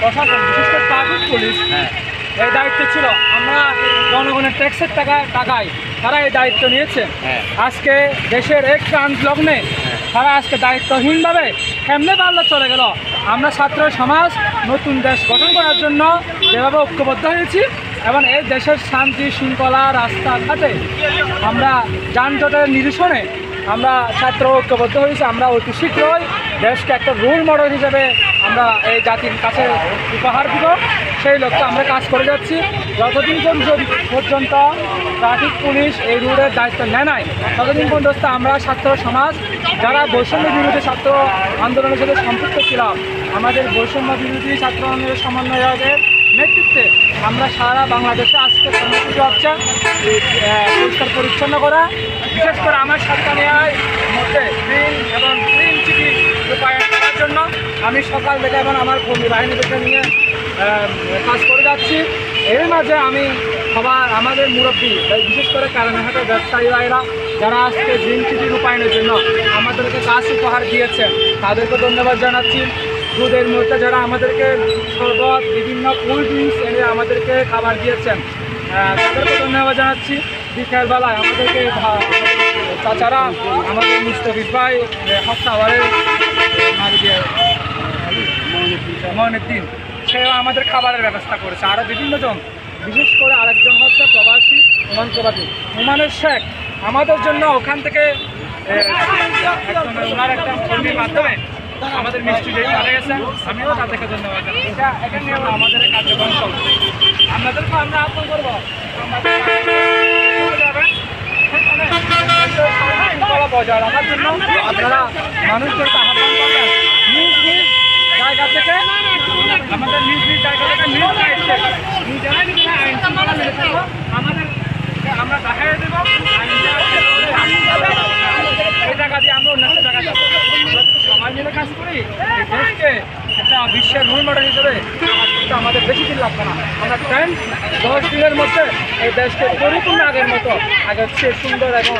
প্রশাসন বিশেষ করে ট্রাফিক পুলিশ এই দায়িত্ব ছিল। আমরা জনগণের ট্যাক্সের টাকায় তারা এই দায়িত্ব নিয়েছে। আজকে দেশের এক প্রান্ত লগ্নে তারা আজকে দায়িত্বহীনভাবে কেমনে পারলে চলে গেল। আমরা ছাত্র সমাজ নতুন দেশ গঠন করার জন্য যেভাবে ঐক্যবদ্ধ হয়েছি এবং এই দেশের শান্তি শৃঙ্খলা রাস্তাঘাটে আমরা যানজটের নিরসনে আমরা ছাত্র ঐক্যবদ্ধ হয়েছি। আমরা অতি শীঘ্রই দেশকে একটা রোল মডেল হিসেবে আমরা এই জাতির কাছে উপহার দিব, সেই লক্ষ্যে আমরা কাজ করে যাচ্ছি। যতদিন পর্যন্ত ট্রাফিক পুলিশ এই রুটের দায়িত্ব নেয় নাই ততদিন পর্যন্ত আমরা ছাত্র সমাজ যারা বৈষম্য বিরোধী ছাত্র আন্দোলনের সাথে সম্পৃক্ত ছিলাম, আমাদের বৈষম্য বিরোধী ছাত্র আন্দোলনের সমন্বয়কের নেতৃত্বে আমরা সারা বাংলাদেশে আজকে কর্মসূচি হচ্ছে পরিষ্কার পরিচ্ছন্ন করা। বিশেষ করে আমার সাতকানিয়ার মধ্যে গ্রিন এবং গ্রিন সিটি রূপায়ণ করার জন্য আমি সকাল থেকে এবং আমার কর্মী বাহিনীদেরকে নিয়ে কাজ করে যাচ্ছি। এর মাঝে আমি আমাদের মুরব্বী বিশেষ করে কারণহাটের ব্যবসায়ী ভাইরা যারা আজকে গ্রিন সিটি রূপায়ণের জন্য আমাদেরকে কাজ উপহার দিয়েছেন তাদেরকে ধন্যবাদ জানাচ্ছি। দুধের মধ্যে যারা আমাদেরকে শরবত বিভিন্ন কোল্ড ড্রিঙ্কস এনে আমাদেরকে খাবার দিয়েছেন তাদেরকে ধন্যবাদ জানাচ্ছি। বিকেলবেলায় আমাদেরকে তাছাড়া আমাদের মুস্তাফিজ ভাই হকাবারের মইনুদ্দিন সেও আমাদের খাবারের ব্যবস্থা করেছে। আরও বিভিন্ন জন, বিশেষ করে আরেকজন হচ্ছে প্রবাসী ওমানের শেখ আমাদের জন্য ওখান থেকে ওনার একটা কর্মীর মাধ্যমে আমাদের মিষ্টি দিয়ে মারা গেছেন। আমিও তাদেরকে ধন্যবাদ জানাই। এখানে আমাদের কার্যক্রম চলছে, আপনাদেরকে আমরা আহ্বান করবো বজায় রাখার জন্য আপনারা মানুষদেরকে আহ্বান করবেন নিজ নিজ জায়গা থেকে আমাদের নিজ নিজ জায়গা থেকে নিজেরাই আইন শৃঙ্খলা মেনে থাকবো। আমরা দেখাই দেবো এই জায়গা দিয়ে আমরা অন্য জায়গা যাবো। সবাই মিলে কাজ করি দেশকে একটা বিশ্বের রোল মডেল হিসেবে আমাদের বেশি দিন লাগবে না। আমরা 10 দিনের মধ্যে এই দেশকে পরিপূর্ণ আগের মতো আগের চেয়ে সুন্দর এবং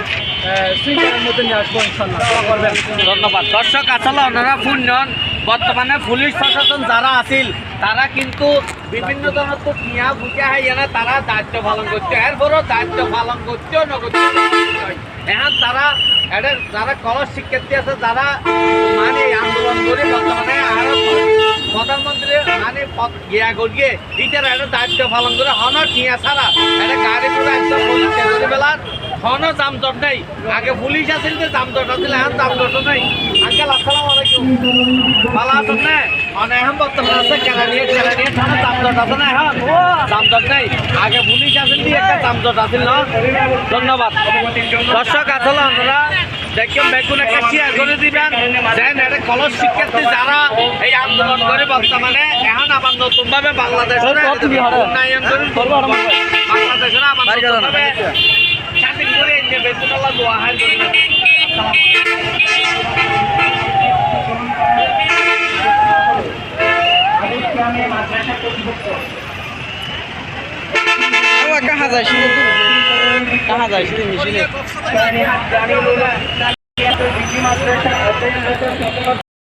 শৃঙ্খলার মধ্যে নিয়ে আসবো ইনশাল্লাহ। করবেন। ধন্যবাদ। দর্শক আসলে ওনারা শুনলেন বর্তমানে পুলিশ প্রশাসন যারা আছিল তারা কিন্তু বিভিন্ন ধরনের তো নিয়া বুঝে হাইয়া না তারা দায়িত্ব পালন করছে, এরপরও দায়িত্ব পালন করছেও নগদ। এখন তারা যারা কলেজ শিক্ষার্থী আছে যারা মানে আন্দোলন করে বর্তমানে আরো প্রধানমন্ত্রী মানে গিয়া করিয়ে এটার একটা দায়িত্ব পালন করে হন টিয়া ছাড়া একটা গাড়ি করে একদম বেলার হন জামজট নেই। আগে পুলিশ আছিল যে জামজট আছিল, এখন জামজট নেই। আঙ্কেল আসসালামু আলাইকুম, ভালো আছেন না? এখন বর্তমানে আছে কেলা নিয়ে থানা জামজট আছে না? এখন জামজট নেই। আগে পুলিশ আছিল দিয়ে একটা জামজট আছিল না। ধন্যবাদ। দর্শক আসলে আপনারা দেখুন বেগুন একটা শেয়ার করে দিবেন দেন এটা কলেজ শিক্ষার্থী যারা এই আন্দোলন করে বর্তমানে এখন আবার নতুনভাবে বাংলাদেশের উন্নয়ন করে বাংলাদেশের আবার নতুনভাবে স্বাধীন করে এনে বেগুন দোয়া হাই করে कहाँ जाए मिशिने